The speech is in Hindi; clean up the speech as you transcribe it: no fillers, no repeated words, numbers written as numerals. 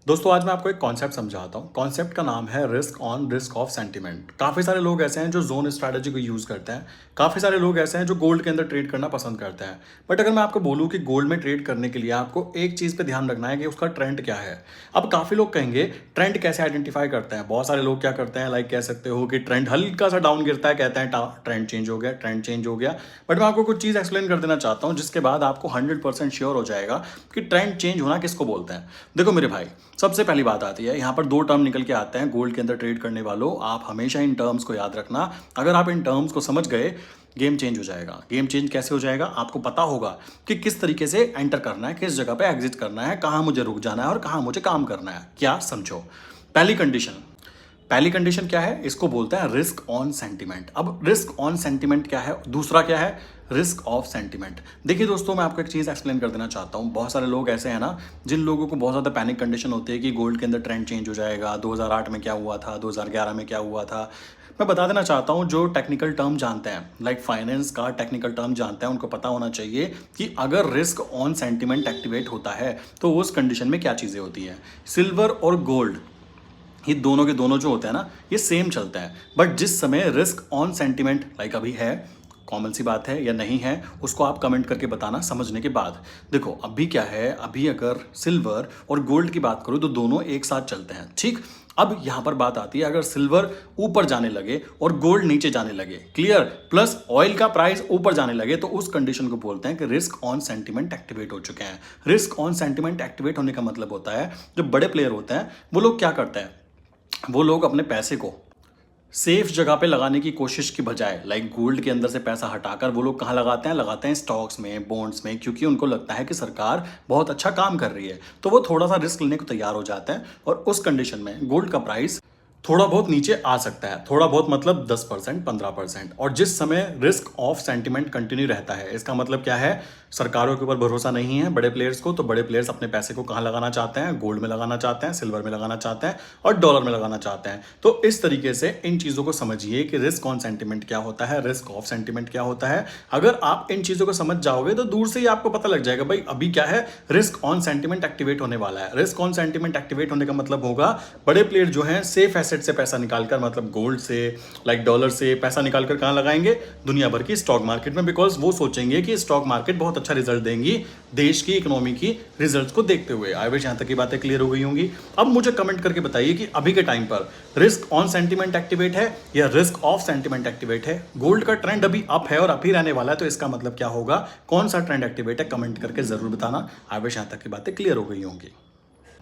दोस्तों आज मैं आपको एक कॉन्सेप्ट समझाता हूँ। कॉन्सेप्ट का नाम है risk on risk of sentiment. काफ़ी सारे लोग ऐसे हैं जो जोन स्ट्रैटेजी को यूज़ करते हैं। काफ़ी सारे लोग ऐसे हैं जो गोल्ड के अंदर ट्रेड करना पसंद करते हैं। बट अगर मैं आपको बोलूँ कि गोल्ड में ट्रेड करने के लिए आपको एक चीज़ पे ध्यान रखना है कि उसका ट्रेंड क्या है। अब काफ़ी लोग कहेंगे ट्रेंड कैसे आइडेंटिफाई करते हैं। बहुत सारे लोग क्या करते हैं, लाइक कह सकते हो कि ट्रेंड हल्का सा डाउन गिरता है, कहते हैं ट्रेंड चेंज हो गया, ट्रेंड चेंज हो गया। बट मैं आपको कुछ चीज़ एक्सप्लेन कर देना चाहता हूँ जिसके बाद आपको 100% श्योर हो जाएगा कि ट्रेंड चेंज होना किसको बोलते हैं। देखो मेरे भाई, सबसे पहली बात आती है, यहाँ पर दो टर्म निकल के आते हैं गोल्ड के अंदर ट्रेड करने वालों। आप हमेशा इन टर्म्स को याद रखना। अगर आप इन टर्म्स को समझ गए, गेम चेंज हो जाएगा। गेम चेंज कैसे हो जाएगा, आपको पता होगा कि किस तरीके से एंटर करना है, किस जगह पे एग्जिट करना है, कहाँ मुझे रुक जाना है और कहाँ मुझे काम करना है। क्या समझो। पहली कंडीशन क्या है, इसको बोलते हैं रिस्क ऑन सेंटिमेंट। अब रिस्क ऑन सेंटिमेंट क्या है, दूसरा क्या है, रिस्क ऑफ सेंटिमेंट। देखिए दोस्तों, मैं आपको एक चीज़ एक्सप्लेन कर देना चाहता हूँ। बहुत सारे लोग ऐसे हैं ना, जिन लोगों को बहुत ज़्यादा पैनिक कंडीशन होती है कि गोल्ड के अंदर ट्रेंड चेंज हो जाएगा, 2008 में क्या हुआ था, 2011 में क्या हुआ था। मैं बता देना चाहता हूँ, जो टेक्निकल टर्म जानते हैं, लाइक फाइनेंस का टेक्निकल टर्म जानते हैं, उनको पता होना चाहिए कि अगर रिस्क ऑन सेंटिमेंट एक्टिवेट होता है तो उस कंडीशन में क्या चीज़ें होती हैं। सिल्वर और गोल्ड, ये दोनों के दोनों जो होते हैं ना, ये सेम चलते हैं। बट जिस समय रिस्क ऑन सेंटिमेंट लाइक अभी है, कॉमन सी बात है या नहीं है, उसको आप कमेंट करके बताना समझने के बाद। देखो अभी क्या है, अभी अगर सिल्वर और गोल्ड की बात करूँ तो दोनों एक साथ चलते हैं, ठीक। अब यहां पर बात आती है, अगर सिल्वर ऊपर जाने लगे और गोल्ड नीचे जाने लगे, क्लियर, प्लस ऑयल का प्राइस ऊपर जाने लगे, तो उस कंडीशन को बोलते हैं कि रिस्क ऑन सेंटिमेंट एक्टिवेट हो चुके हैं। रिस्क ऑन सेंटिमेंट एक्टिवेट होने का मतलब होता है, जो बड़े प्लेयर होते हैं वो लोग क्या करते हैं, वो लोग अपने पैसे को सेफ जगह पे लगाने की कोशिश की बजाय, लाइक गोल्ड के अंदर से पैसा हटाकर वो लोग कहाँ लगाते हैं स्टॉक्स में, बॉन्ड्स में, क्योंकि उनको लगता है कि सरकार बहुत अच्छा काम कर रही है। तो वो थोड़ा सा रिस्क लेने को तैयार हो जाते हैं और उस कंडीशन में गोल्ड का प्राइस थोड़ा बहुत नीचे आ सकता है। थोड़ा बहुत मतलब 10%, 15%। और जिस समय रिस्क ऑफ सेंटिमेंट कंटिन्यू रहता है, इसका मतलब क्या है, सरकारों के ऊपर भरोसा नहीं है बड़े प्लेयर्स को, तो बड़े प्लेयर्स अपने पैसे को कहाँ लगाना चाहते हैं, गोल्ड में लगाना चाहते हैं, सिल्वर में लगाना चाहते हैं और डॉलर में लगाना चाहते हैं। तो इस तरीके से इन चीज़ों को समझिए कि रिस्क ऑन सेंटिमेंट क्या होता है, रिस्क ऑफ सेंटिमेंट क्या होता है। अगर आप इन चीज़ों को समझ जाओगे तो दूर से ही आपको पता लग जाएगा भाई अभी क्या है, रिस्क ऑन सेंटिमेंट एक्टिवेट होने वाला है। रिस्क ऑन सेंटिमेंट एक्टिवेट होने का मतलब होगा, बड़े प्लेयर जो हैं सेफ एसेट से पैसा निकालकर, मतलब गोल्ड से, लाइक डॉलर से पैसा निकालकर कहाँ लगाएंगे, दुनिया भर की स्टॉक मार्केट में। बिकॉज वो सोचेंगे कि स्टॉक मार्केट बहुत अच्छा रिजल्ट देंगी देश की इकोनॉमी की रिजल्ट्स को देखते हुए। आई विश यहां तक की बातें क्लियर हो गई होंगी। अब मुझे कमेंट करके बताइए कि अभी के टाइम पर रिस्क ऑन सेंटिमेंट एक्टिवेट है या रिस्क ऑफ सेंटिमेंट एक्टिवेट है। गोल्ड का ट्रेंड अभी अप है और अप ही रहने वाला है, तो इसका मतलब क्या होगा, कौन सा ट्रेंड एक्टिवेट है, कमेंट करके जरूर बताना। आई विश यहां तक की बातें क्लियर हो गई होंगी।